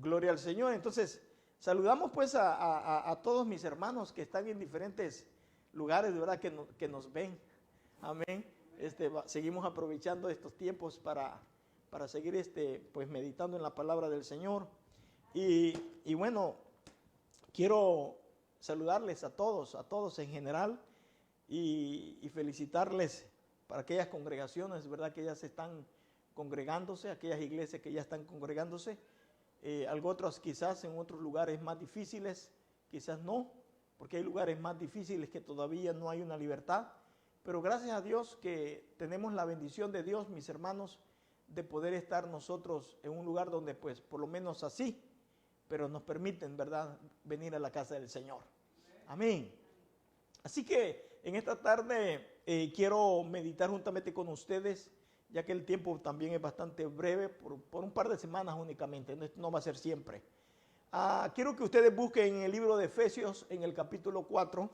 Gloria al Señor. Entonces, saludamos pues a todos mis hermanos que están en diferentes lugares, de verdad, que nos ven. Amén. Seguimos aprovechando estos tiempos para seguir pues meditando en la palabra del Señor. Y bueno, quiero saludarles a todos en general y felicitarles para aquellas congregaciones, ¿verdad? Que ya se están congregándose, aquellas iglesias que ya están congregándose. Otros quizás en otros lugares más difíciles, quizás no, porque hay lugares más difíciles que todavía no hay una libertad. Pero gracias a Dios que tenemos la bendición de Dios, mis hermanos, de poder estar nosotros en un lugar donde pues por lo menos así, pero nos permiten, ¿verdad?, venir a la casa del Señor. Amén. Así que en esta tarde quiero meditar juntamente con ustedes, ya que el tiempo también es bastante breve, por un par de semanas únicamente, no va a ser siempre. Quiero que ustedes busquen en el libro de Efesios, en el capítulo 4,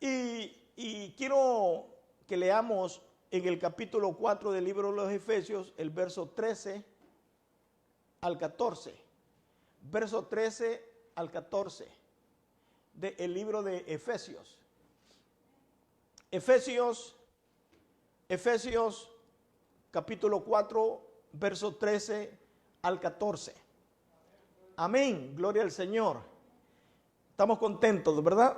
y quiero que leamos en el capítulo 4 del libro de los Efesios, el verso 13 al 14. Verso 13 al 14 del libro de Efesios. Efesios capítulo 4, verso 13 al 14. Amén, gloria al Señor. Estamos contentos, ¿verdad?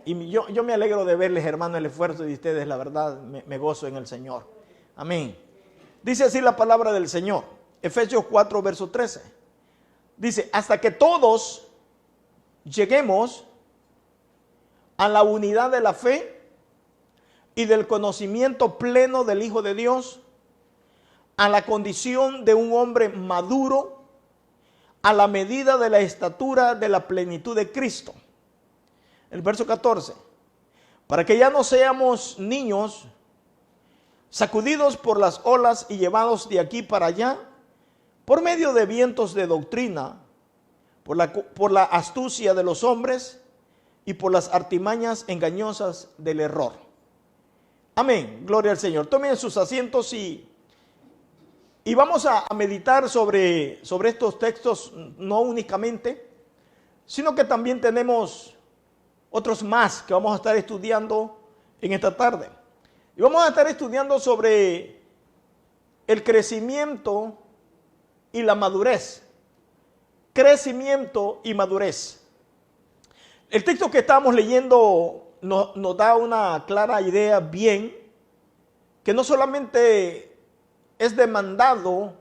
Y yo me alegro de verles, hermano, el esfuerzo de ustedes, la verdad, me gozo en el Señor. Amén. Dice así la palabra del Señor. Efesios 4, verso 13. Dice, hasta que todos lleguemos a la unidad de la fe y del conocimiento pleno del Hijo de Dios, a la condición de un hombre maduro, a la medida de la estatura de la plenitud de Cristo. El verso 14, para que ya no seamos niños, sacudidos por las olas y llevados de aquí para allá, por medio de vientos de doctrina, por la astucia de los hombres y por las artimañas engañosas del error. Amén, gloria al Señor. Tomen sus asientos y vamos a meditar sobre estos textos, no únicamente, sino que también tenemos otros más que vamos a estar estudiando en esta tarde. Y vamos a estar estudiando sobre el crecimiento y la madurez. Crecimiento y madurez. El texto que estamos leyendo nos da una clara idea bien, que no solamente es demandado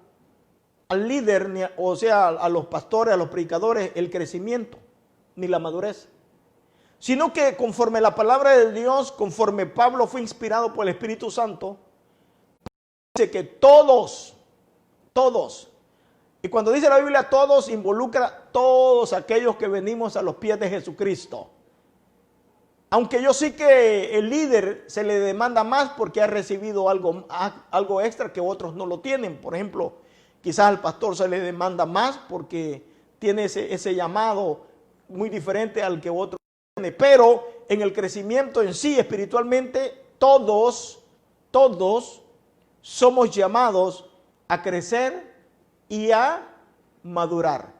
al líder, o sea, a los pastores, a los predicadores, el crecimiento ni la madurez, sino que conforme la palabra de Dios, conforme Pablo fue inspirado por el Espíritu Santo, dice que todos, y cuando dice la Biblia todos, involucra todos aquellos que venimos a los pies de Jesucristo. Aunque yo sí que el líder se le demanda más porque ha recibido algo extra que otros no lo tienen. Por ejemplo, quizás al pastor se le demanda más porque tiene ese llamado muy diferente al que otros tienen. Pero en el crecimiento en sí, espiritualmente, todos somos llamados a crecer y a madurar.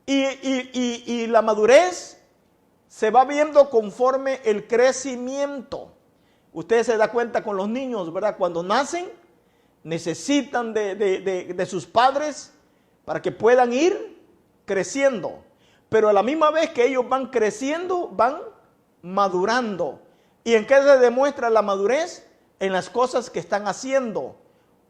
Y la madurez se va viendo conforme el crecimiento. Ustedes se dan cuenta con los niños, ¿verdad? Cuando nacen, necesitan de sus padres para que puedan ir creciendo. Pero a la misma vez que ellos van creciendo, van madurando. ¿Y en qué se demuestra la madurez? En las cosas que están haciendo,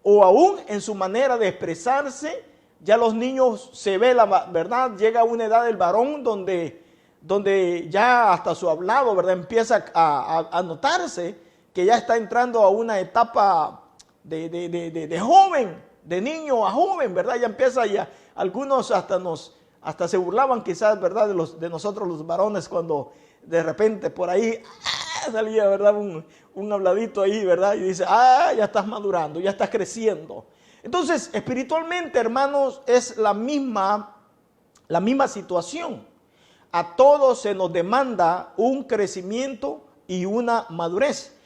o aún en su manera de expresarse. Ya los niños se ve la verdad, llega a una edad del varón donde ya hasta su hablado, ¿verdad?, empieza a notarse que ya está entrando a una etapa de joven, de niño a joven, ¿verdad? Ya empieza, ya algunos hasta se burlaban quizás, ¿verdad?, de nosotros los varones, cuando de repente por ahí salía, ¿verdad?, un habladito ahí, ¿verdad? Y dice, ya estás madurando, ya estás creciendo. Entonces, espiritualmente, hermanos, es la misma situación. A todos se nos demanda un crecimiento y una madurez.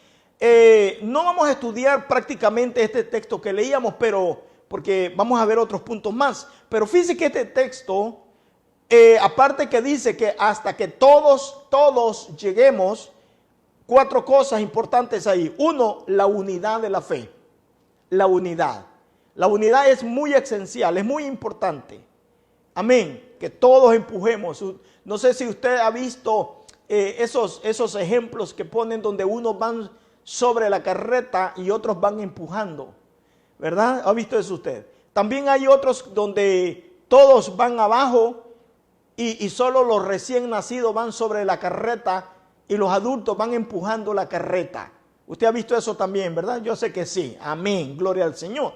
No vamos a estudiar prácticamente este texto que leíamos, pero porque vamos a ver otros puntos más. Pero fíjese que este texto, aparte que dice que hasta que todos lleguemos, 4 cosas importantes ahí. 1, la unidad de la fe. La unidad. La unidad es muy esencial, es muy importante. Amén. Que todos empujemos. No sé si usted ha visto esos ejemplos que ponen donde unos van sobre la carreta y otros van empujando. ¿Verdad? ¿Ha visto eso usted? También hay otros donde todos van abajo y solo los recién nacidos van sobre la carreta y los adultos van empujando la carreta. Usted ha visto eso también, ¿verdad? Yo sé que sí. Amén. Gloria al Señor.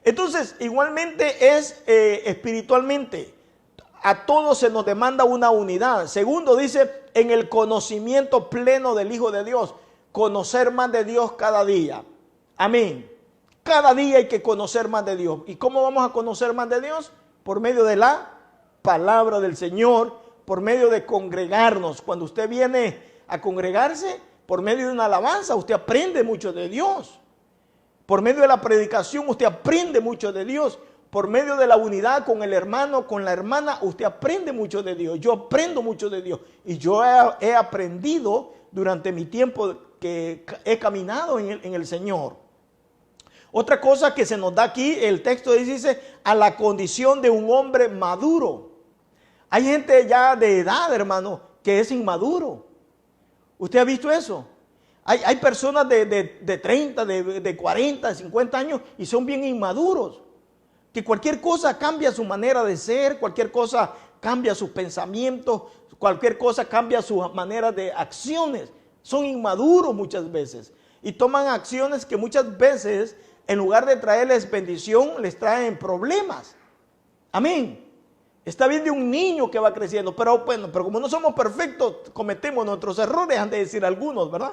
Entonces, igualmente es espiritualmente. A todos se nos demanda una unidad. Segundo, dice, en el conocimiento pleno del Hijo de Dios. Conocer más de Dios cada día. Amén. Cada día hay que conocer más de Dios. ¿Y cómo vamos a conocer más de Dios? Por medio de la palabra del Señor, por medio de congregarnos. Cuando usted viene a congregarse, por medio de una alabanza, usted aprende mucho de Dios. Por medio de la predicación, usted aprende mucho de Dios. Por medio de la unidad con el hermano, con la hermana, usted aprende mucho de Dios. Yo aprendo mucho de Dios. Y yo he aprendido durante mi tiempo que he caminado en el Señor. Otra cosa que se nos da aquí, el texto dice, a la condición de un hombre maduro. Hay gente ya de edad, hermano, que es inmaduro. ¿Usted ha visto eso? Hay personas de 30, de 40, de 50 años y son bien inmaduros. Que cualquier cosa cambia su manera de ser, cualquier cosa cambia sus pensamientos, cualquier cosa cambia su manera de acciones. Son inmaduros muchas veces y toman acciones que muchas veces, en lugar de traerles bendición, les traen problemas. Amén. Está bien de un niño que va creciendo, pero como no somos perfectos, cometemos nuestros errores, han de decir algunos, ¿verdad?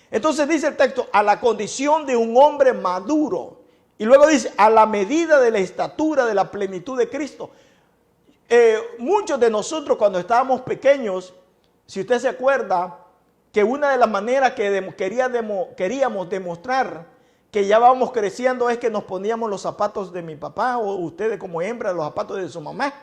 Entonces dice el texto, a la condición de un hombre maduro. Y luego dice, a la medida de la estatura de la plenitud de Cristo. Muchos de nosotros cuando estábamos pequeños, si usted se acuerda, que una de las maneras que queríamos demostrar que ya vamos creciendo es que nos poníamos los zapatos de mi papá, o ustedes como hembra, los zapatos de su mamá.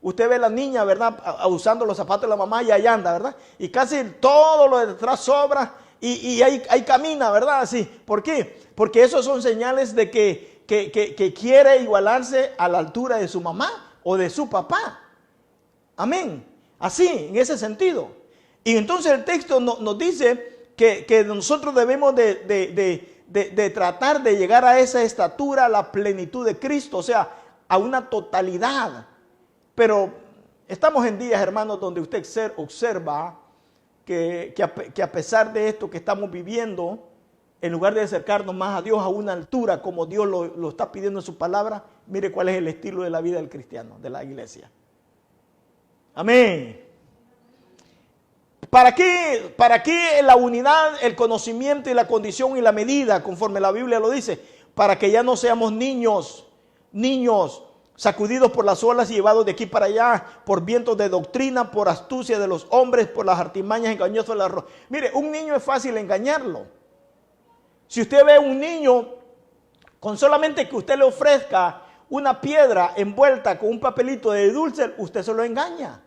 Usted ve a la niña, ¿verdad?, usando los zapatos de la mamá y ahí anda, ¿verdad? Y casi todo lo de detrás sobra y ahí camina, ¿verdad? Así. ¿Por qué? Porque esos son señales de que quiere igualarse a la altura de su mamá o de su papá. Amén. Así, en ese sentido. Y entonces el texto nos dice que nosotros debemos de tratar de llegar a esa estatura, a la plenitud de Cristo, o sea, a una totalidad. Pero estamos en días, hermanos, donde usted observa que a pesar de esto que estamos viviendo, en lugar de acercarnos más a Dios a una altura como Dios lo está pidiendo en su palabra, mire cuál es el estilo de la vida del cristiano, de la iglesia. Amén. ¿Para qué la unidad, el conocimiento y la condición y la medida, conforme la Biblia lo dice? Para que ya no seamos niños sacudidos por las olas y llevados de aquí para allá, por vientos de doctrina, por astucia de los hombres, por las artimañas engañosas de la ropa. Mire, un niño es fácil engañarlo. Si usted ve a un niño, con solamente que usted le ofrezca una piedra envuelta con un papelito de dulce, usted se lo engaña.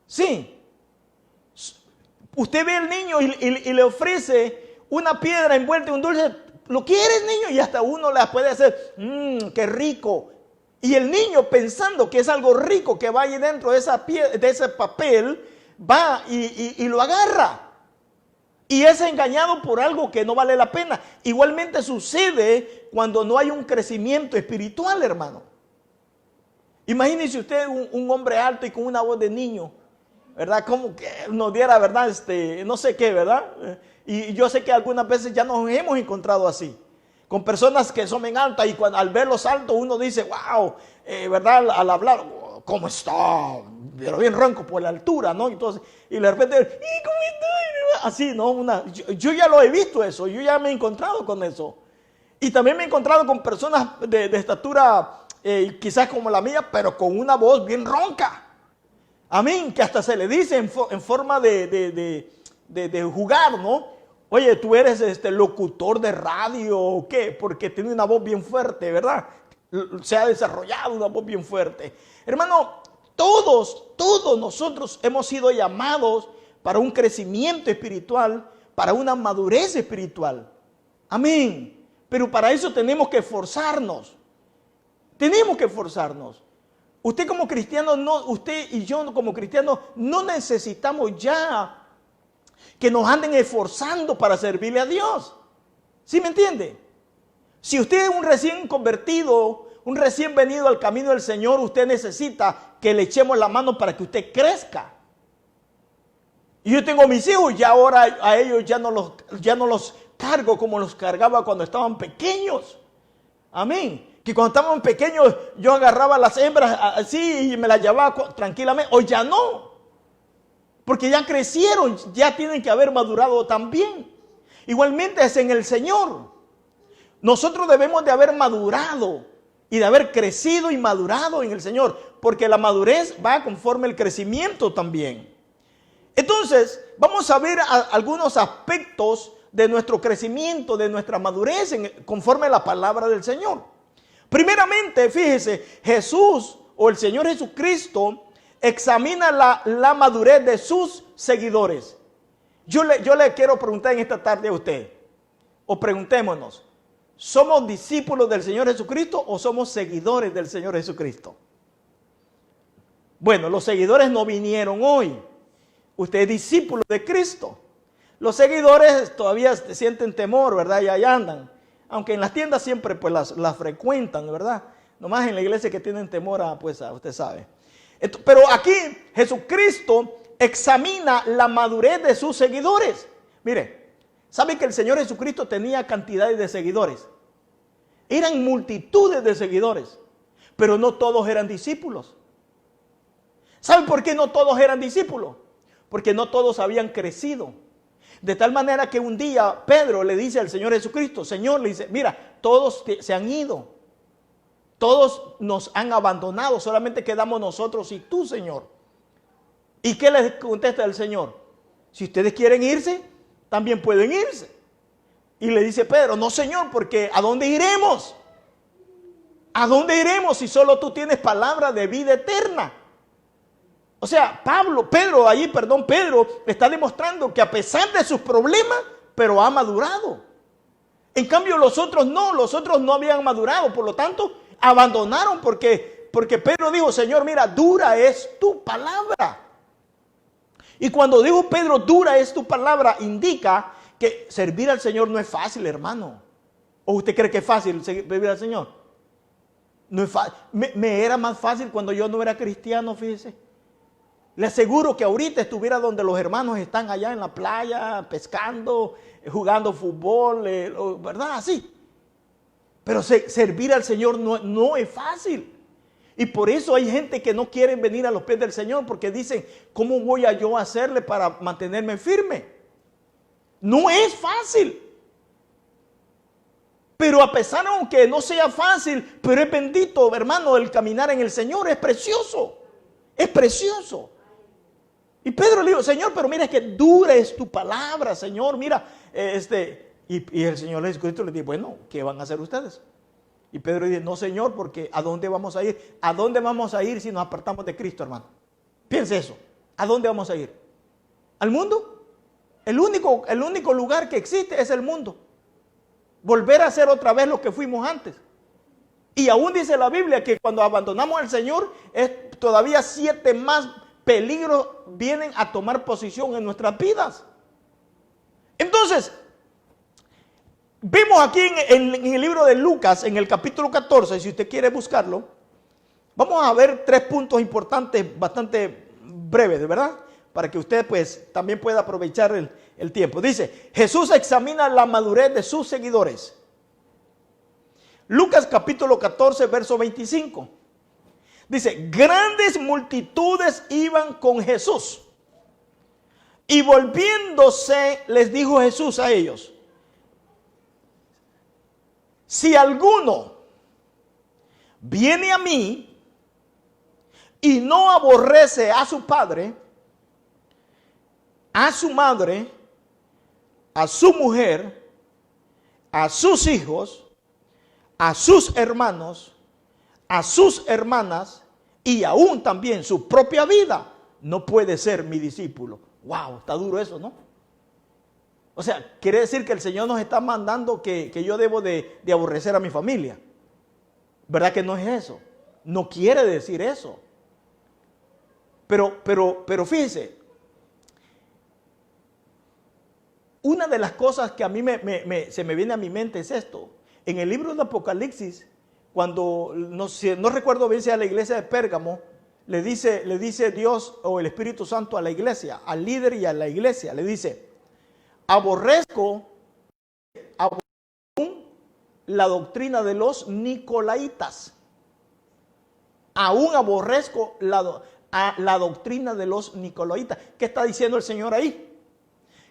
Sí. Usted ve al niño y le ofrece una piedra envuelta en un dulce. ¿Lo quieres, niño? Y hasta uno la puede hacer, qué rico. Y el niño, pensando que es algo rico que va ahí dentro de ese papel, va y lo agarra. Y es engañado por algo que no vale la pena. Igualmente sucede cuando no hay un crecimiento espiritual, hermano. Imagínese usted un hombre alto y con una voz de niño, ¿verdad? Como que nos diera, ¿verdad? No sé qué, ¿verdad? Y yo sé que algunas veces ya nos hemos encontrado así, con personas que son bien altas y al verlos altos uno dice, wow, ¿verdad? Al hablar, ¿cómo está? Pero bien ronco por la altura, ¿no? Entonces, y de repente, ¿y cómo está? Así, ¿no? Yo ya lo he visto eso, yo ya me he encontrado con eso. Y también me he encontrado con personas de estatura quizás como la mía, pero con una voz bien ronca. Amén, que hasta se le dice en forma de jugar, ¿no? Oye, tú eres locutor de radio o qué, porque tiene una voz bien fuerte, ¿verdad? Se ha desarrollado una voz bien fuerte. Hermano, todos nosotros hemos sido llamados para un crecimiento espiritual, para una madurez espiritual. Amén. Pero para eso tenemos que esforzarnos. Tenemos que esforzarnos. Usted como cristiano, usted y yo como cristianos no necesitamos ya que nos anden esforzando para servirle a Dios. ¿Sí me entiende? Si usted es un recién convertido, un recién venido al camino del Señor, usted necesita que le echemos la mano para que usted crezca. Y yo tengo mis hijos, ya ahora a ellos ya no los cargo como los cargaba cuando estaban pequeños. Amén. Que cuando estaban pequeños yo agarraba las hembras así y me las llevaba tranquilamente. Hoy ya no. Porque ya crecieron, ya tienen que haber madurado también. Igualmente es en el Señor. Nosotros debemos de haber madurado y de haber crecido y madurado en el Señor. Porque la madurez va conforme el crecimiento también. Entonces, vamos a ver algunos aspectos de nuestro crecimiento, de nuestra madurez conforme a la palabra del Señor. Primeramente, fíjese, Jesús o el Señor Jesucristo examina la madurez de sus seguidores. Yo le quiero preguntar en esta tarde a usted, o preguntémonos, ¿somos discípulos del Señor Jesucristo o somos seguidores del Señor Jesucristo? Bueno, los seguidores no vinieron hoy. Usted es discípulo de Cristo. Los seguidores todavía sienten temor, ¿verdad? Y ahí andan. Aunque en las tiendas siempre pues las frecuentan, ¿verdad? Nomás en la iglesia que tienen temor usted sabe. Pero aquí Jesucristo examina la madurez de sus seguidores. Mire, ¿sabe que el Señor Jesucristo tenía cantidades de seguidores? Eran multitudes de seguidores, pero no todos eran discípulos. ¿Sabe por qué no todos eran discípulos? Porque no todos habían crecido. De tal manera que un día Pedro le dice al Señor Jesucristo, Señor, le dice, mira, todos se han ido. Todos nos han abandonado, solamente quedamos nosotros y tú, Señor. ¿Y qué les contesta el Señor? Si ustedes quieren irse, también pueden irse. Y le dice Pedro, no, Señor, porque ¿a dónde iremos? ¿A dónde iremos si solo tú tienes palabra de vida eterna? O sea, Pedro está demostrando que a pesar de sus problemas, pero ha madurado. En cambio, los otros no habían madurado, por lo tanto, abandonaron porque Pedro dijo, Señor, mira, dura es tu palabra. Y cuando dijo Pedro, dura es tu palabra, indica que servir al Señor no es fácil, hermano. ¿O usted cree que es fácil servir al Señor? No es fácil. Me era más fácil cuando yo no era cristiano, fíjese. Le aseguro que ahorita estuviera donde los hermanos están allá en la playa, pescando, jugando fútbol, ¿verdad? Así. Pero servir al Señor no es fácil. Y por eso hay gente que no quiere venir a los pies del Señor porque dicen, ¿cómo voy a yo hacerle para mantenerme firme? No es fácil. Pero a pesar aunque no sea fácil, pero es bendito, hermano, el caminar en el Señor es precioso. Es precioso. Y Pedro le dijo, Señor, pero mira que dura es tu palabra, Señor, mira, y el Señor Jesucristo le dijo, bueno, ¿qué van a hacer ustedes? Y Pedro dice, no, Señor, porque ¿a dónde vamos a ir? ¿A dónde vamos a ir si nos apartamos de Cristo, hermano? Piense eso, ¿a dónde vamos a ir? ¿Al mundo? El único lugar que existe es el mundo. Volver a hacer otra vez lo que fuimos antes. Y aún dice la Biblia que cuando abandonamos al Señor, todavía 7 más peligros vienen a tomar posición en nuestras vidas. Entonces, vemos aquí en el libro de Lucas, en el capítulo 14, si usted quiere buscarlo, vamos a ver 3 puntos importantes, bastante breves, ¿verdad? Para que usted pues también pueda aprovechar el tiempo. Dice, Jesús examina la madurez de sus seguidores. Lucas capítulo 14, verso 25. Dice, grandes multitudes iban con Jesús. Y volviéndose, les dijo Jesús a ellos, si alguno viene a mí y no aborrece a su padre, a su madre, a su mujer, a sus hijos, a sus hermanos, a sus hermanas y aún también su propia vida, no puede ser mi discípulo. Wow, está duro eso, ¿no? O sea, quiere decir que el Señor nos está mandando que yo debo de aborrecer a mi familia. ¿Verdad que no es eso? No quiere decir eso. Pero fíjense, una de las cosas que a mí se me viene a mi mente es esto. En el libro de Apocalipsis, cuando, no recuerdo bien si a la iglesia de Pérgamo, le dice Dios o el Espíritu Santo a la iglesia, al líder y a la iglesia, le dice, aborrezco la doctrina de los nicolaitas. Aún aborrezco la doctrina de los nicolaitas. ¿Qué está diciendo el Señor ahí?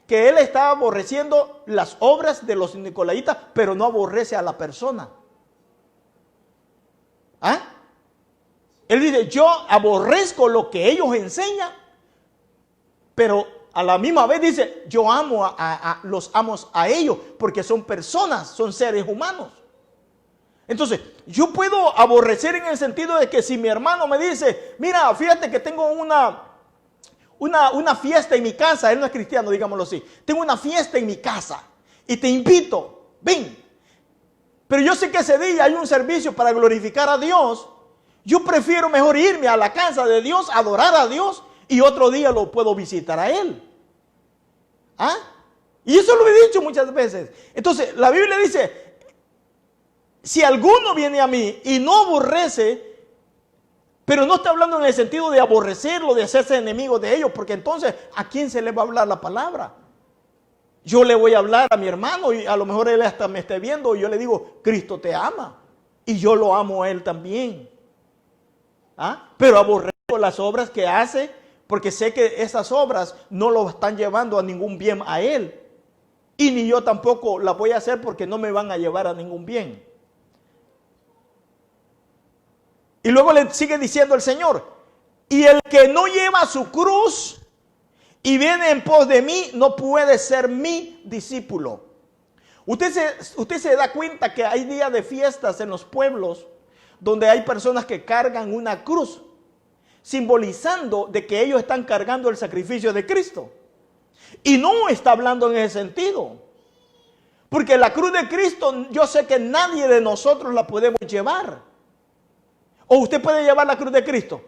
Que Él está aborreciendo las obras de los nicolaitas, pero no aborrece a la persona. ¿Ah? Él dice, yo aborrezco lo que ellos enseñan, pero a la misma vez dice, yo los amo a ellos, porque son personas, son seres humanos. Entonces, yo puedo aborrecer en el sentido de que si mi hermano me dice, mira, fíjate que tengo una fiesta en mi casa, él no es cristiano, digámoslo así, tengo una fiesta en mi casa y te invito, ven. Pero yo sé que ese día hay un servicio para glorificar a Dios. Yo prefiero mejor irme a la casa de Dios, adorar a Dios, y otro día lo puedo visitar a Él. ¿Ah? Y eso lo he dicho muchas veces. Entonces, la Biblia dice, si alguno viene a mí y no aborrece, pero no está hablando en el sentido de aborrecerlo, de hacerse enemigo de ellos, porque entonces, ¿a quién se le va a hablar la palabra? Yo le voy a hablar a mi hermano y a lo mejor él hasta me esté viendo y yo le digo, Cristo te ama. Y yo lo amo a él también. ¿Ah? Pero aborrezco las obras que hace, porque sé que esas obras no lo están llevando a ningún bien a él. Y ni yo tampoco las voy a hacer porque no me van a llevar a ningún bien. Y luego le sigue diciendo el Señor, y el que no lleva su cruz y viene en pos de mí, no puede ser mi discípulo. Usted se da cuenta que hay días de fiestas en los pueblos donde hay personas que cargan una cruz, simbolizando de que ellos están cargando el sacrificio de Cristo. Y no está hablando en ese sentido. Porque la cruz de Cristo, yo sé que nadie de nosotros la podemos llevar. ¿O usted puede llevar la cruz de Cristo?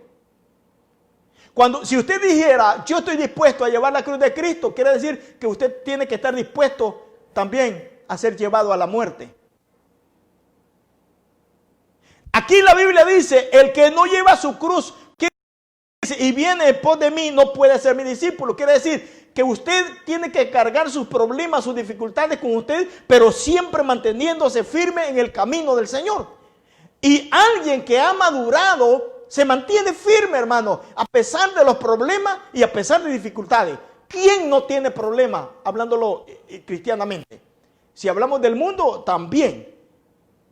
Si usted dijera, yo estoy dispuesto a llevar la cruz de Cristo, quiere decir que usted tiene que estar dispuesto también a ser llevado a la muerte. Aquí la Biblia dice, el que no lleva su cruz y viene en pos de mí no puede ser mi discípulo. Quiere decir que usted tiene que cargar sus problemas, sus dificultades con usted, pero siempre manteniéndose firme en el camino del Señor. Y alguien que ha madurado se mantiene firme, hermano, a pesar de los problemas y a pesar de dificultades. ¿Quién no tiene problema? Hablándolo cristianamente. Si hablamos del mundo, también.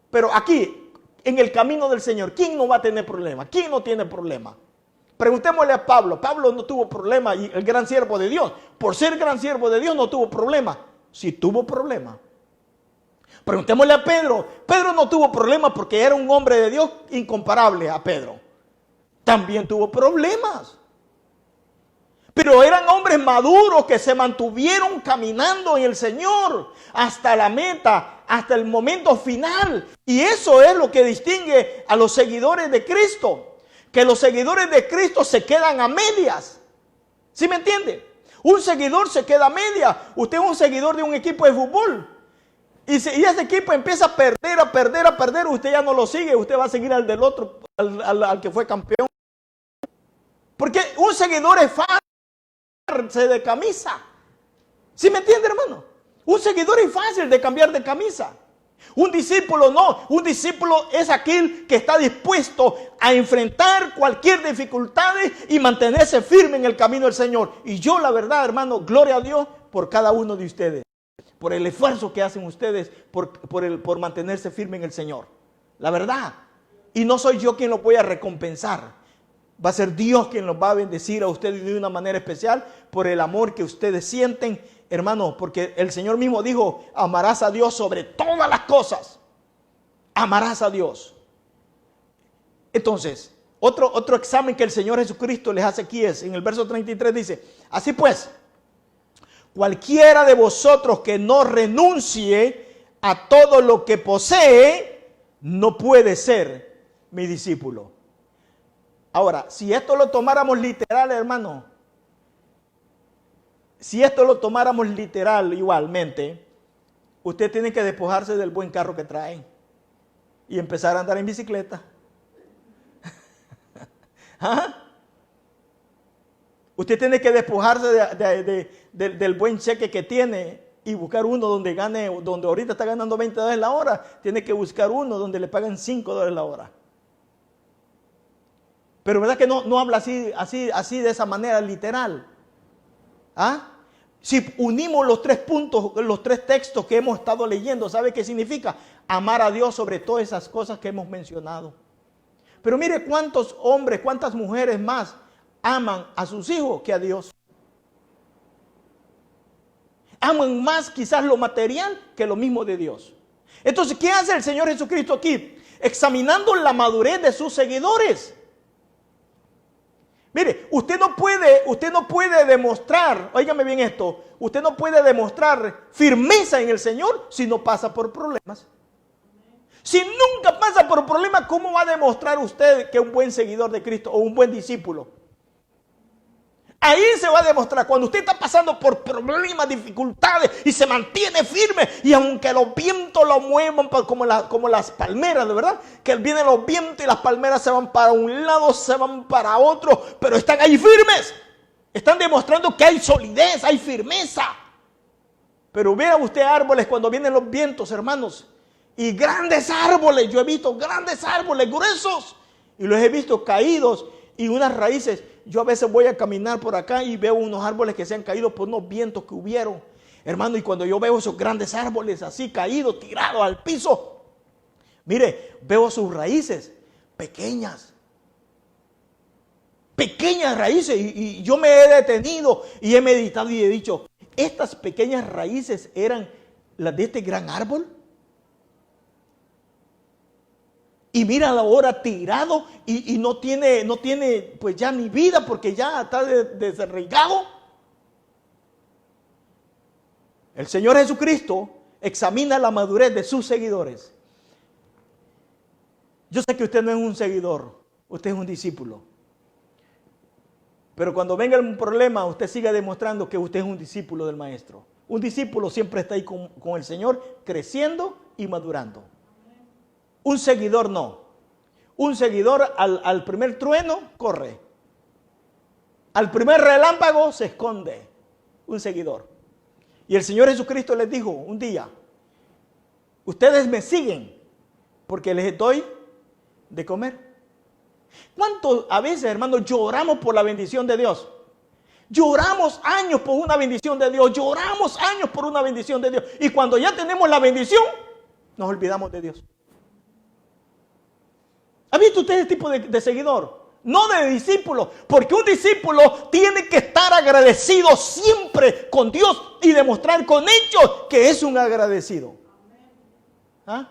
Pero aquí, en el camino del Señor, ¿quién no va a tener problema? ¿Quién no tiene problema? Preguntémosle a Pablo. Pablo no tuvo problema, y el gran siervo de Dios, por ser gran siervo de Dios, no tuvo problema. Sí tuvo problema. Preguntémosle a Pedro. Pedro no tuvo problema porque era un hombre de Dios incomparable a Pedro. También tuvo problemas. Pero eran hombres maduros que se mantuvieron caminando en el Señor hasta la meta, hasta el momento final. Y eso es lo que distingue a los seguidores de Cristo. Que los seguidores de Cristo se quedan a medias. ¿Sí me entiende? Un seguidor se queda a medias. Usted es un seguidor de un equipo de fútbol. Y ese equipo empieza a perder, usted ya no lo sigue. Usted va a seguir al del otro, al que fue campeón. Porque un seguidor es fácil de camisa. ¿Sí me entiende, hermano? Un seguidor es fácil de cambiar de camisa. Un discípulo no. Un discípulo es aquel que está dispuesto a enfrentar cualquier dificultad y mantenerse firme en el camino del Señor. Y yo, la verdad, hermano, gloria a Dios por cada uno de ustedes, por el esfuerzo que hacen ustedes por mantenerse firme en el Señor. La verdad. Y no soy yo quien lo voy a recompensar. Va a ser Dios quien los va a bendecir a ustedes de una manera especial por el amor que ustedes sienten hermano, porque el Señor mismo dijo, amarás a Dios sobre todas las cosas. Amarás a Dios. Entonces, otro examen que el Señor Jesucristo les hace aquí es, en el verso 33 dice, así pues, cualquiera de vosotros que no renuncie a todo lo que posee, no puede ser mi discípulo. Ahora, si esto lo tomáramos literal, hermano, si esto lo tomáramos literal igualmente, usted tiene que despojarse del buen carro que trae y empezar a andar en bicicleta. ¿Ah? Usted tiene que despojarse del buen cheque que tiene y buscar uno donde gane, donde ahorita está ganando $20 la hora, tiene que buscar uno donde le pagan $5 la hora. Pero verdad que no habla así de esa manera literal. ¿Ah? Si unimos los 3 puntos, los 3 textos que hemos estado leyendo, ¿sabe qué significa? Amar a Dios sobre todas esas cosas que hemos mencionado. Pero mire cuántos hombres, cuántas mujeres más aman a sus hijos que a Dios. Aman más quizás lo material que lo mismo de Dios. Entonces, ¿qué hace el Señor Jesucristo aquí? Examinando la madurez de sus seguidores. Mire, usted no puede demostrar, óigame bien esto, usted no puede demostrar firmeza en el Señor si no pasa por problemas. Si nunca pasa por problemas, ¿cómo va a demostrar usted que es un buen seguidor de Cristo o un buen discípulo? Ahí se va a demostrar cuando usted está pasando por problemas, dificultades y se mantiene firme y aunque los vientos lo muevan como las palmeras, ¿de verdad? Que vienen los vientos y las palmeras se van para un lado, se van para otro, pero están ahí firmes. Están demostrando que hay solidez, hay firmeza. Pero vea usted árboles cuando vienen los vientos, hermanos, y grandes árboles, yo he visto grandes árboles gruesos y los he visto caídos y unas raíces. Yo a veces voy a caminar por acá y veo unos árboles que se han caído por unos vientos que hubieron. Hermano, y cuando yo veo esos grandes árboles así caídos, tirados al piso, mire, veo sus raíces pequeñas. Pequeñas raíces. Y yo me he detenido y he meditado y he dicho, ¿estas pequeñas raíces eran las de este gran árbol? Y mira ahora tirado y no tiene pues ya ni vida porque ya está desarraigado. El Señor Jesucristo examina la madurez de sus seguidores. Yo sé que usted no es un seguidor, usted es un discípulo. Pero cuando venga un problema, usted siga demostrando que usted es un discípulo del Maestro. Un discípulo siempre está ahí con el Señor, creciendo y madurando. Un seguidor no. Un seguidor al primer trueno corre. Al primer relámpago se esconde. Un seguidor. Y el Señor Jesucristo les dijo un día, ustedes me siguen porque les doy de comer. ¿Cuánto a veces, hermanos, lloramos por la bendición de Dios? Lloramos años por una bendición de Dios. Lloramos años por una bendición de Dios. Y cuando ya tenemos la bendición, nos olvidamos de Dios. ¿Ha visto usted ese tipo de seguidor? No de discípulo, porque un discípulo tiene que estar agradecido siempre con Dios y demostrar con hechos que es un agradecido. ¿Ah?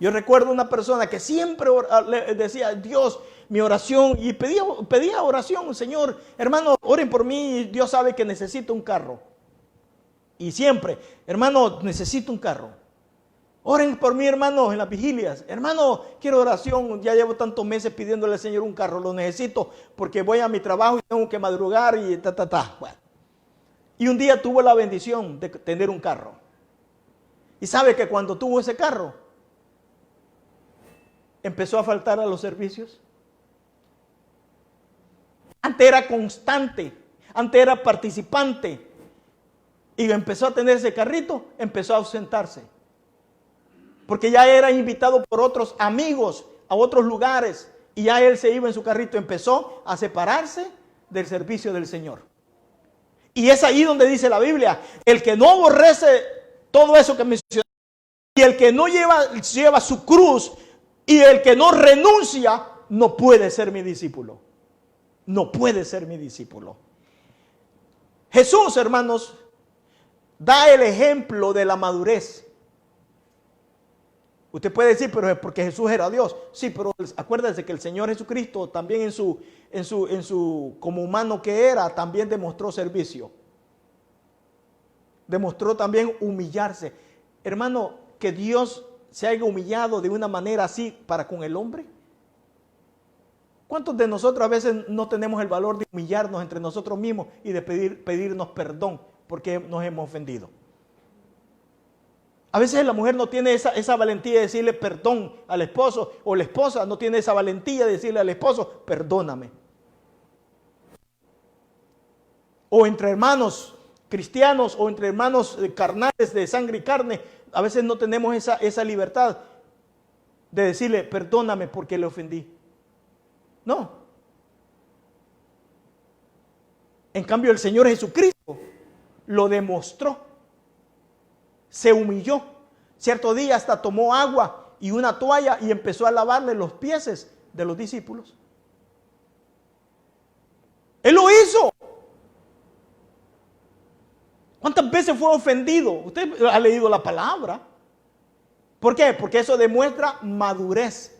Yo recuerdo una persona que siempre le decía, Dios, mi oración, y pedía oración, Señor, hermano, oren por mí, Dios sabe que necesito un carro. Y siempre, hermano, necesito un carro. Oren por mí, hermanos, en las vigilias. Hermano, quiero oración. Ya llevo tantos meses pidiéndole al Señor un carro. Lo necesito porque voy a mi trabajo y tengo que madrugar y Bueno. Y un día tuvo la bendición de tener un carro. Y sabe que cuando tuvo ese carro, empezó a faltar a los servicios. Antes era constante. Antes era participante. Y empezó a tener ese carrito, empezó a ausentarse. Porque ya era invitado por otros amigos a otros lugares y ya él se iba en su carrito, empezó a separarse del servicio del Señor. Y es ahí donde dice la Biblia, el que no aborrece todo eso que mencioné, y el que no lleva su cruz, y el que no renuncia, no puede ser mi discípulo. No puede ser mi discípulo. Jesús, hermanos, da el ejemplo de la madurez. Usted puede decir, pero es porque Jesús era Dios. Sí, pero acuérdense que el Señor Jesucristo también en su como humano que era, también demostró servicio. Demostró también humillarse. Hermano, que Dios se haya humillado de una manera así para con el hombre. ¿Cuántos de nosotros a veces no tenemos el valor de humillarnos entre nosotros mismos y de pedirnos perdón porque nos hemos ofendido? A veces la mujer no tiene esa valentía de decirle perdón al esposo, o la esposa no tiene esa valentía de decirle al esposo, perdóname. O entre hermanos cristianos o entre hermanos carnales de sangre y carne, a veces no tenemos esa libertad de decirle perdóname porque le ofendí. No. En cambio el Señor Jesucristo lo demostró. Se humilló. Cierto día hasta tomó agua y una toalla y empezó a lavarle los pies de los discípulos. Él lo hizo. ¿Cuántas veces fue ofendido? Usted ha leído la palabra. ¿Por qué? Porque eso demuestra madurez.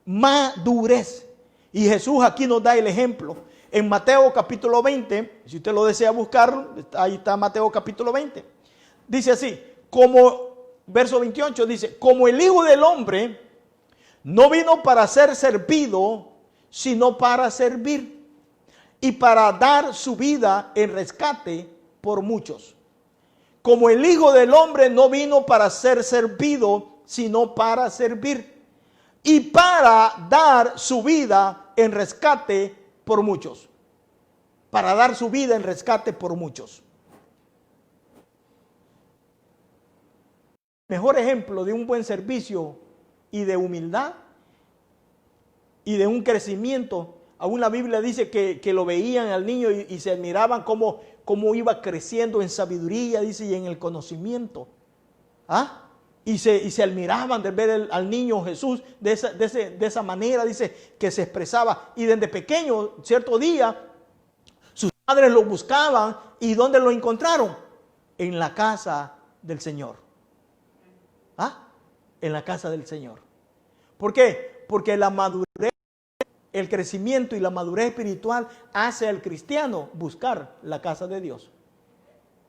Madurez. Y Jesús aquí nos da el ejemplo. En Mateo capítulo 20, si usted lo desea buscar, ahí está Mateo capítulo 20. Dice así, verso 28 dice, como el Hijo del Hombre no vino para ser servido, sino para servir y para dar su vida en rescate por muchos. Como el Hijo del Hombre no vino para ser servido, sino para servir y para dar su vida en rescate por muchos. Para dar su vida en rescate por muchos. Mejor ejemplo de un buen servicio y de humildad y de un crecimiento. Aún la Biblia dice que lo veían al niño y se admiraban cómo iba creciendo en sabiduría, dice, y en el conocimiento. ¿Ah? Y se admiraban de ver al niño Jesús de esa manera, dice, que se expresaba. Y desde pequeño, cierto día, sus padres lo buscaban. ¿Y dónde lo encontraron? En la casa del Señor. ¿Ah? En la casa del Señor. ¿Por qué? Porque la madurez, el crecimiento y la madurez espiritual hace al cristiano buscar la casa de Dios.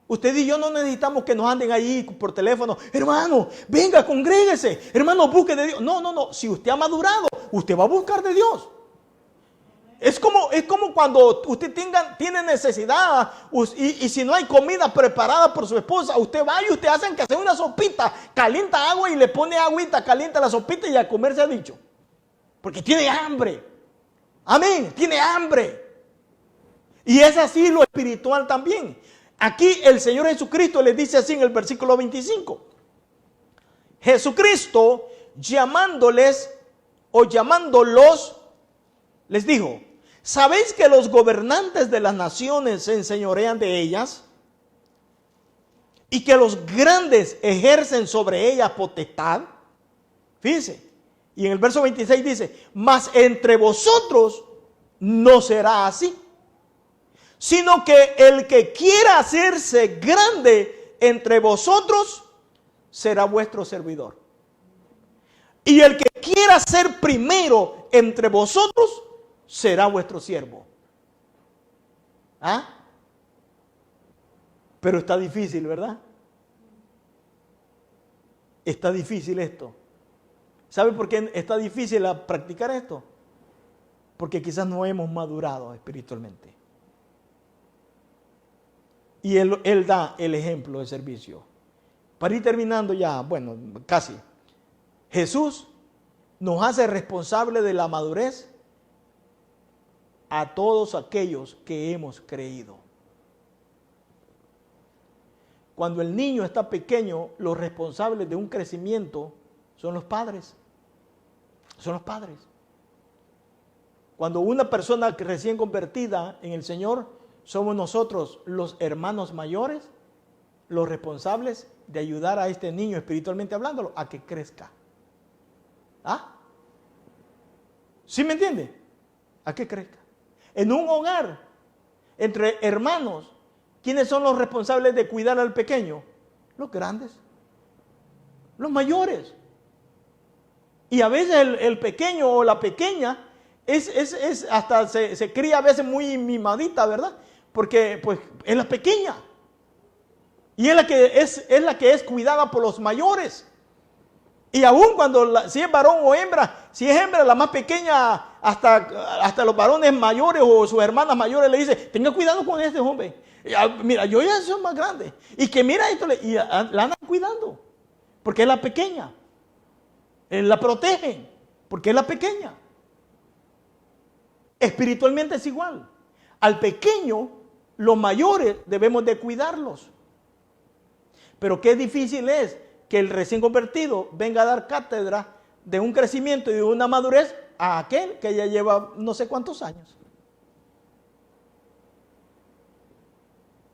Usted y yo no necesitamos que nos anden ahí por teléfono. Hermano, venga, congréguese. Hermano, busque de Dios. No. Si usted ha madurado, usted va a buscar de Dios. Es como cuando usted tiene necesidad y si no hay comida preparada por su esposa, usted va y usted hace que hacer una sopita, calienta agua y le pone agüita caliente a la sopita y a comer se ha dicho. Porque tiene hambre. Amén, tiene hambre. Y es así lo espiritual también. Aquí el Señor Jesucristo les dice así en el versículo 25. Jesucristo llamándolos, les dijo, ¿sabéis que los gobernantes de las naciones se enseñorean de ellas? Y que los grandes ejercen sobre ellas potestad. Fíjense. Y en el verso 26 dice, mas entre vosotros no será así, sino que el que quiera hacerse grande entre vosotros será vuestro servidor. Y el que quiera ser primero entre vosotros será vuestro siervo. ¿Ah? Pero está difícil, ¿verdad? Está difícil esto. ¿Sabe por qué está difícil practicar esto? Porque quizás no hemos madurado espiritualmente. Y él da el ejemplo de servicio. Para ir terminando ya, bueno, casi. Jesús nos hace responsable de la madurez a todos aquellos que hemos creído. Cuando el niño está pequeño, los responsables de un crecimiento son los padres. Son los padres. Cuando una persona recién convertida en el Señor, somos nosotros los hermanos mayores, los responsables de ayudar a este niño espiritualmente hablándolo a que crezca. ¿Ah? ¿Sí me entiende? A que crezca. En un hogar, entre hermanos, ¿quiénes son los responsables de cuidar al pequeño? Los grandes, los mayores. Y a veces el pequeño o la pequeña hasta se cría a veces muy mimadita, ¿verdad? Porque pues es la pequeña. Y es la que es cuidada por los mayores. Y aún cuando, si es varón o hembra, si es hembra, la más pequeña, hasta los varones mayores o sus hermanas mayores le dicen, tenga cuidado con este hombre. Mira, yo ya soy más grande. Y que mira esto, y la andan cuidando. Porque es la pequeña. La protegen. Porque es la pequeña. Espiritualmente es igual. Al pequeño, los mayores debemos de cuidarlos. Pero qué difícil es que el recién convertido venga a dar cátedra de un crecimiento y de una madurez a aquel que ya lleva no sé cuántos años.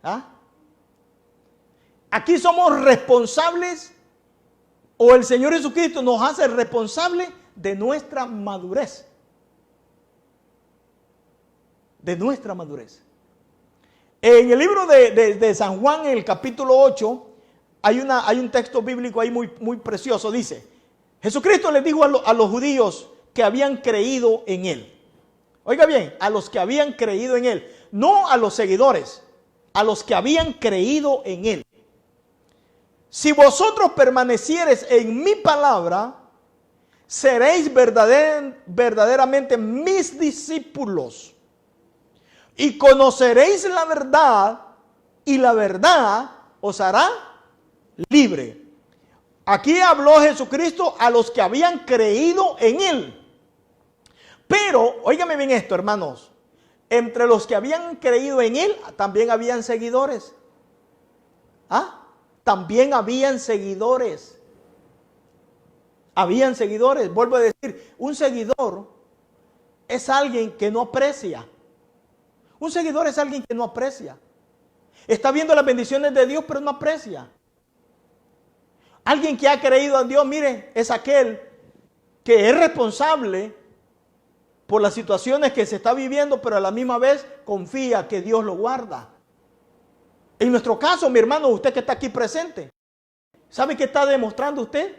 ¿Ah? Aquí somos responsables, o el Señor Jesucristo nos hace responsables de nuestra madurez. De nuestra madurez. En el libro de San Juan, en el capítulo 8, hay un texto bíblico ahí muy precioso. Dice, Jesucristo les dijo a los judíos que habían creído en Él. Oiga bien, a los que habían creído en Él. No a los seguidores, a los que habían creído en Él. Si vosotros permaneciereis en mi palabra, seréis verdaderamente mis discípulos. Y conoceréis la verdad, y la verdad os hará libre. Aquí habló Jesucristo a los que habían creído en Él. Pero, óigame bien esto, hermanos. Entre los que habían creído en Él, también habían seguidores. ¿Ah? También habían seguidores. Habían seguidores. Vuelvo a decir, un seguidor es alguien que no aprecia. Un seguidor es alguien que no aprecia. Está viendo las bendiciones de Dios, pero no aprecia. Alguien que ha creído en Dios, mire, es aquel que es responsable por las situaciones que se está viviendo, pero a la misma vez confía que Dios lo guarda. En nuestro caso, mi hermano, usted que está aquí presente, ¿sabe qué está demostrando usted?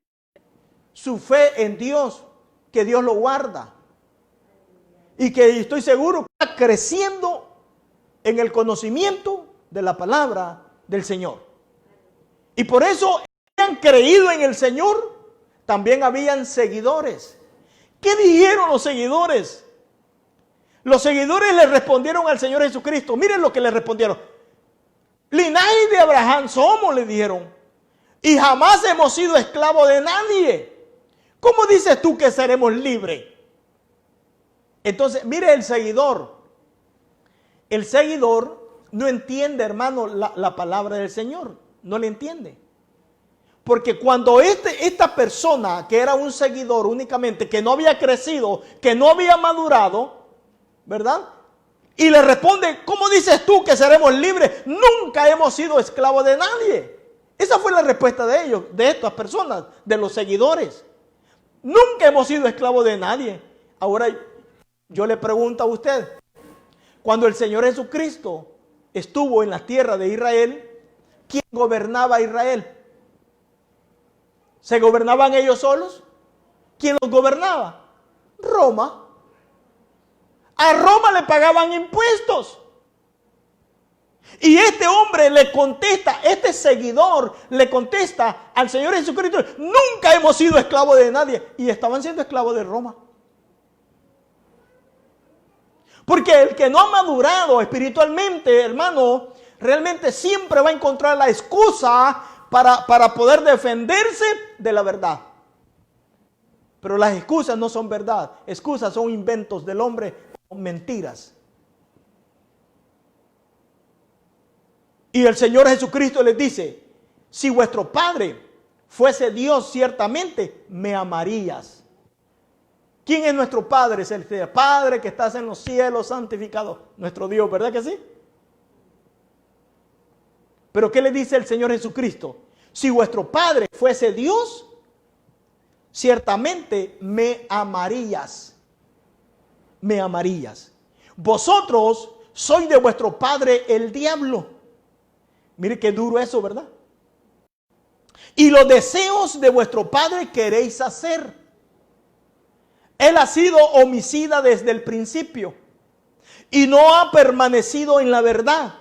Su fe en Dios, que Dios lo guarda. Y que estoy seguro que está creciendo en el conocimiento de la palabra del Señor. Y por eso habían creído en el Señor, también habían seguidores. ¿Qué dijeron los seguidores? Los seguidores le respondieron al Señor Jesucristo. Miren lo que le respondieron. Linaje de Abraham somos, le dijeron, y jamás hemos sido esclavos de nadie. ¿Cómo dices tú que seremos libres? Entonces, mire el seguidor. El seguidor no entiende, hermano, la palabra del Señor. No le entiende. Porque cuando esta persona que era un seguidor únicamente, que no había crecido, que no había madurado, ¿verdad? Y le responde, ¿cómo dices tú que seremos libres? Nunca hemos sido esclavos de nadie. Esa fue la respuesta de ellos, de estas personas, de los seguidores. Nunca hemos sido esclavos de nadie. Ahora yo le pregunto a usted, cuando el Señor Jesucristo estuvo en la tierra de Israel, ¿quién gobernaba a Israel? ¿Se gobernaban ellos solos? ¿Quién los gobernaba? Roma. A Roma le pagaban impuestos. Y este hombre le contesta, este seguidor le contesta al Señor Jesucristo, nunca hemos sido esclavos de nadie. Y estaban siendo esclavos de Roma. Porque el que no ha madurado espiritualmente, hermano, realmente siempre va a encontrar la excusa para poder defenderse de la verdad. Pero las excusas no son verdad. Excusas son inventos del hombre, son mentiras. Y el Señor Jesucristo les dice, si vuestro Padre fuese Dios, ciertamente me amarías. ¿Quién es nuestro Padre celestial? Padre que estás en los cielos, santificado. Nuestro Dios, ¿verdad que sí? Pero ¿qué le dice el Señor Jesucristo? Si vuestro Padre fuese Dios, ciertamente me amarías. Me amarías. Vosotros sois de vuestro padre el diablo. Mire qué duro eso, ¿verdad? Y los deseos de vuestro padre queréis hacer. Él ha sido homicida desde el principio y no ha permanecido en la verdad,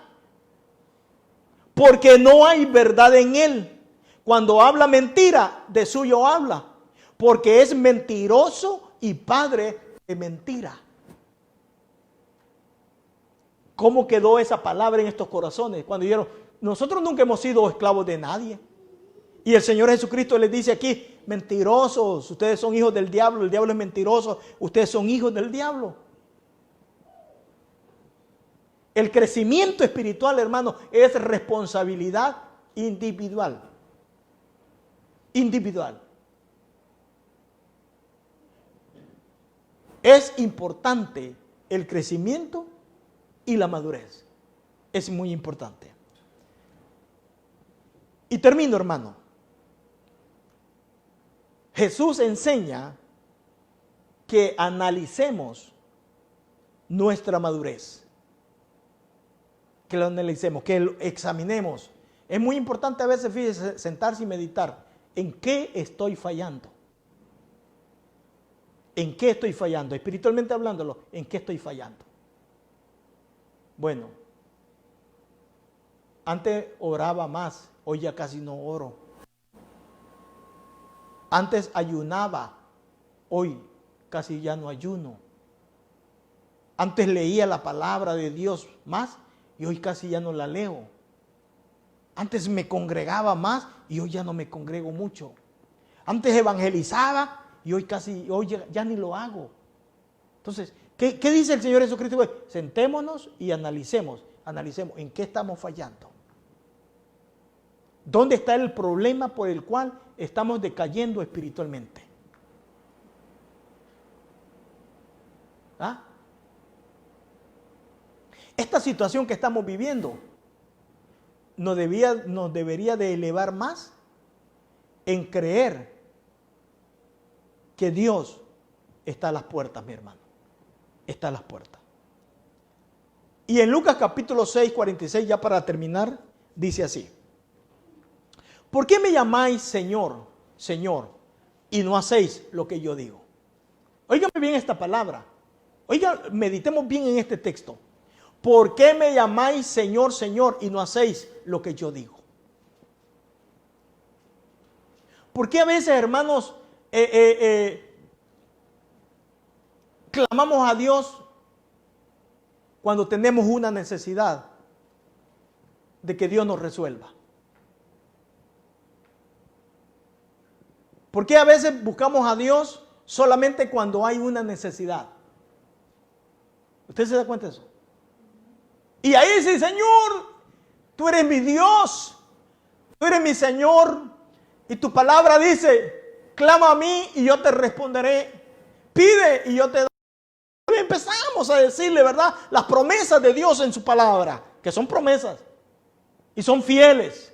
porque no hay verdad en él. Cuando habla mentira, de suyo habla, porque es mentiroso y padre de mentira. ¿Cómo quedó esa palabra en estos corazones? Cuando dijeron, nosotros nunca hemos sido esclavos de nadie. Y el Señor Jesucristo les dice aquí, mentirosos, ustedes son hijos del diablo, el diablo es mentiroso, ustedes son hijos del diablo. El crecimiento espiritual, hermano, es responsabilidad individual. Individual. Es importante el crecimiento y la madurez. Es muy importante. Y termino, hermano. Jesús enseña que analicemos nuestra madurez. Que lo analicemos, que lo examinemos. Es muy importante a veces, fíjese, sentarse y meditar. ¿En qué estoy fallando? ¿En qué estoy fallando? Espiritualmente hablándolo, ¿en qué estoy fallando? Bueno, antes oraba más, hoy ya casi no oro. Antes ayunaba, hoy casi ya no ayuno. Antes leía la palabra de Dios más y hoy casi ya no la leo. Antes me congregaba más y hoy ya no me congrego mucho. Antes evangelizaba y hoy ya ni lo hago. Entonces, ¿qué dice el Señor Jesucristo? Pues, sentémonos y analicemos en qué estamos fallando. ¿Dónde está el problema por el cual estamos decayendo espiritualmente? ¿Ah? Esta situación que estamos viviendo nos debería de elevar más en creer que Dios está a las puertas, mi hermano. Está a las puertas. Y en Lucas capítulo 6, 46, ya para terminar, dice así. ¿Por qué me llamáis Señor, Señor, y no hacéis lo que yo digo? Óigame bien esta palabra. Oiga, meditemos bien en este texto. ¿Por qué me llamáis Señor, Señor, y no hacéis lo que yo digo? ¿Por qué a veces, hermanos, clamamos a Dios cuando tenemos una necesidad de que Dios nos resuelva? ¿Por qué a veces buscamos a Dios solamente cuando hay una necesidad? ¿Usted se da cuenta de eso? Y ahí dice, Señor, tú eres mi Dios, tú eres mi Señor, y tu palabra dice, clama a mí y yo te responderé, pide y yo te daré. Y empezamos a decirle, ¿verdad?, las promesas de Dios en su palabra, que son promesas y son fieles.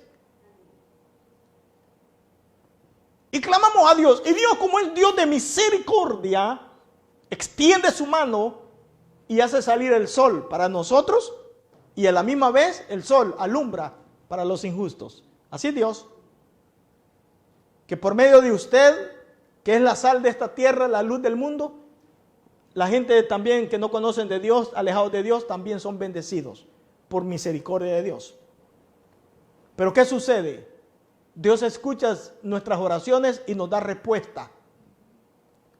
Y clamamos a Dios, y Dios, como es Dios de misericordia, extiende su mano y hace salir el sol para nosotros, y a la misma vez el sol alumbra para los injustos. Así es Dios, que por medio de usted, que es la sal de esta tierra, la luz del mundo, la gente también que no conocen de Dios, alejados de Dios, también son bendecidos por misericordia de Dios. Pero ¿qué sucede? Dios escucha nuestras oraciones y nos da respuesta.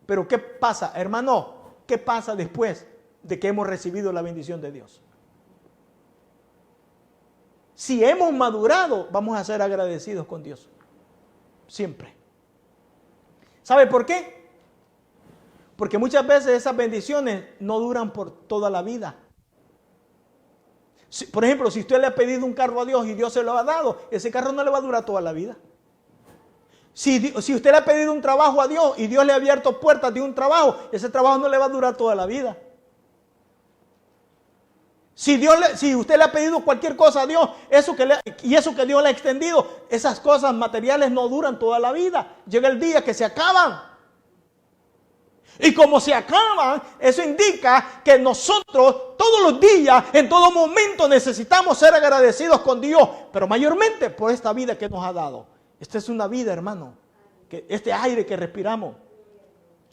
Pero ¿qué pasa, hermano? ¿Qué pasa después de que hemos recibido la bendición de Dios? Si hemos madurado, vamos a ser agradecidos con Dios. Siempre. ¿Sabe por qué? Porque muchas veces esas bendiciones no duran por toda la vida. Por ejemplo, si usted le ha pedido un carro a Dios y Dios se lo ha dado, ese carro no le va a durar toda la vida. Si usted le ha pedido un trabajo a Dios y Dios le ha abierto puertas de un trabajo, ese trabajo no le va a durar toda la vida. Si usted le ha pedido cualquier cosa a Dios, eso que Dios le ha extendido, esas cosas materiales no duran toda la vida. Llega el día que se acaban. Y como se acaban, eso indica que nosotros, todos los días, en todo momento necesitamos ser agradecidos con Dios, pero mayormente por esta vida que nos ha dado. Esta es una vida, hermano, que este aire que respiramos.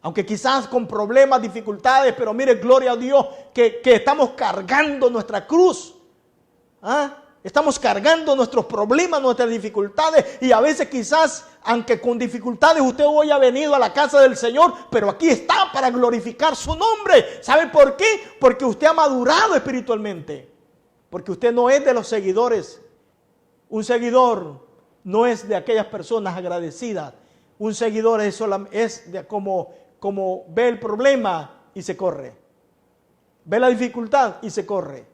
Aunque quizás con problemas, dificultades, pero mire, gloria a Dios, que estamos cargando nuestra cruz. ¿Ah? Estamos cargando nuestros problemas, nuestras dificultades, y a veces quizás, aunque con dificultades usted hoy ha venido a la casa del Señor, pero aquí está para glorificar su nombre. ¿Sabe por qué? Porque usted ha madurado espiritualmente. Porque usted no es de los seguidores. Un seguidor no es de aquellas personas agradecidas. Un seguidor es de como ve el problema y se corre. Ve la dificultad y se corre.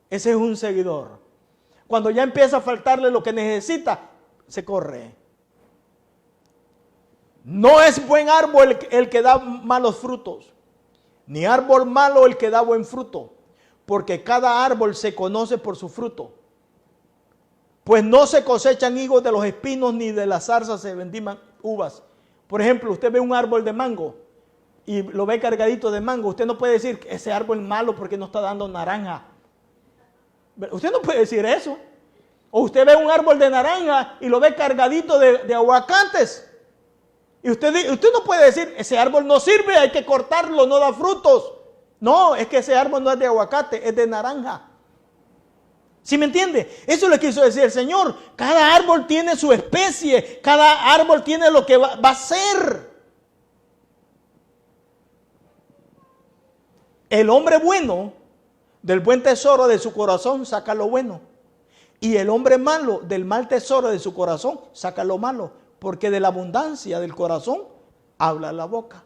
Ese es un seguidor. Cuando ya empieza a faltarle lo que necesita, se corre. No es buen árbol el que da malos frutos, ni árbol malo el que da buen fruto, porque cada árbol se conoce por su fruto. Pues no se cosechan higos de los espinos, ni de las zarzas se vendiman uvas. Por ejemplo, usted ve un árbol de mango y lo ve cargadito de mango. Usted no puede decir que ese árbol es malo porque no está dando naranja. Usted no puede decir eso. O usted ve un árbol de naranja y lo ve cargadito de aguacates. Y usted no puede decir, ese árbol no sirve, hay que cortarlo, no da frutos. No, es que ese árbol no es de aguacate, es de naranja. ¿Sí me entiende? Eso le quiso decir el Señor. Cada árbol tiene su especie, cada árbol tiene lo que va a ser. El hombre bueno, del buen tesoro de su corazón saca lo bueno. Y el hombre malo, del mal tesoro de su corazón saca lo malo. Porque de la abundancia del corazón habla la boca.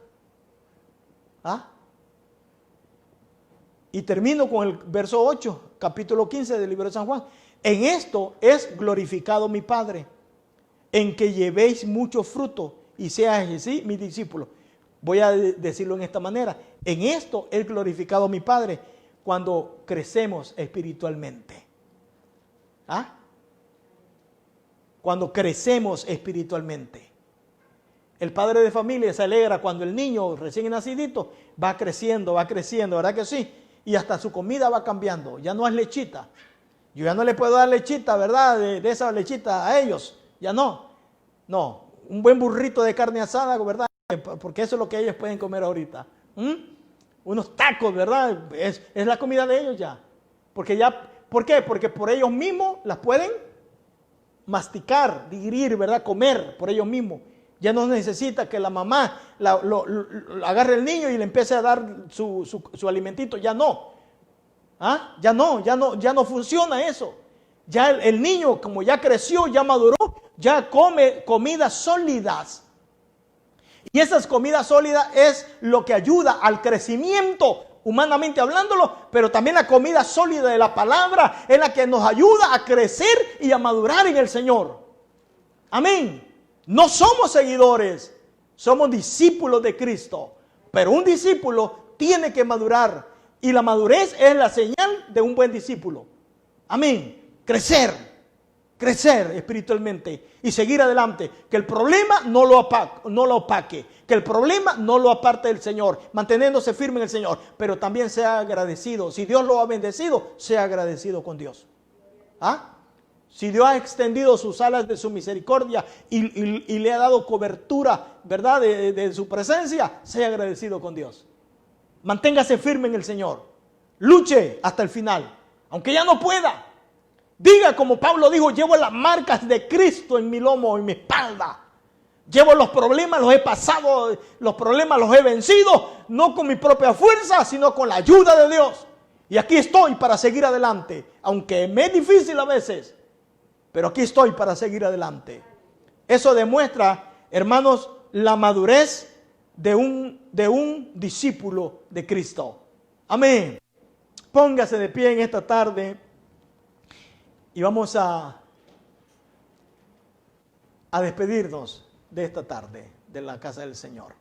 ¿Ah? Y termino con el verso 8, capítulo 15 del libro de San Juan. En esto es glorificado mi Padre, en que llevéis mucho fruto y seáis así mi discípulo. Voy a decirlo en esta manera. En esto es glorificado mi Padre, cuando crecemos espiritualmente. ¿Ah? Cuando crecemos espiritualmente. El padre de familia se alegra cuando el niño recién nacidito va creciendo, ¿verdad que sí? Y hasta su comida va cambiando, ya no es lechita. Yo ya no le puedo dar lechita, ¿verdad? De esa lechita a ellos, ya no. No, un buen burrito de carne asada, ¿verdad? Porque eso es lo que ellos pueden comer ahorita. Unos tacos, ¿verdad? Es la comida de ellos ya. Porque ya, ¿por qué? Porque por ellos mismos las pueden masticar, digerir, ¿verdad? Comer por ellos mismos. Ya no necesita que la mamá lo agarre el niño y le empiece a dar su alimentito. Ya no. ¿Ah? Ya no funciona eso. Ya el niño, como ya creció, ya maduró, ya come comidas sólidas. Y esas comidas sólidas es lo que ayuda al crecimiento, humanamente hablándolo, pero también la comida sólida de la palabra es la que nos ayuda a crecer y a madurar en el Señor. Amén. No somos seguidores, somos discípulos de Cristo. Pero un discípulo tiene que madurar. Y la madurez es la señal de un buen discípulo. Amén. Crecer espiritualmente y seguir adelante. Que el problema no lo opaque. Que el problema no lo aparte del Señor. Manteniéndose firme en el Señor. Pero también sea agradecido. Si Dios lo ha bendecido, sea agradecido con Dios. ¿Ah? Si Dios ha extendido sus alas de su misericordia y le ha dado cobertura, ¿verdad? De su presencia, sea agradecido con Dios. Manténgase firme en el Señor. Luche hasta el final. Aunque ya no pueda. Diga como Pablo dijo, llevo las marcas de Cristo en mi lomo, en mi espalda. Llevo los problemas, los he pasado, los problemas los he vencido, no con mi propia fuerza, sino con la ayuda de Dios. Y aquí estoy para seguir adelante, aunque me es difícil a veces, pero aquí estoy para seguir adelante. Eso demuestra, hermanos, la madurez de un discípulo de Cristo. Amén. Póngase de pie en esta tarde. Y vamos a despedirnos de esta tarde de la casa del Señor.